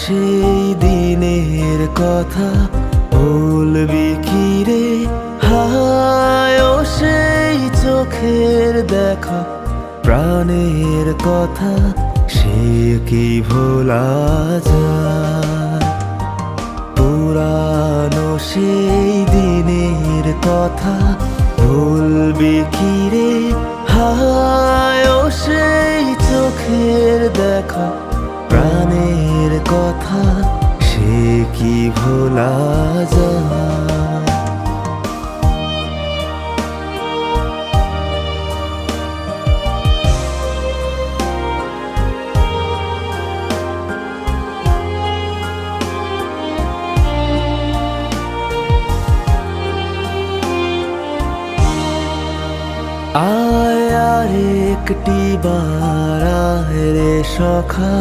সেই দিনের কথা বলবি কি রে? হায় ও সেই চোখের দেখা, প্রাণের কথা সে কি ভোলা যায়? পুরানো সেই দিনের কথা বলবি কি রে? হায় ও সেই চোখের দেখা, প্রাণের কথা সে কি ভোলা যায়? আয় আর একটি বার আয় রে সখা।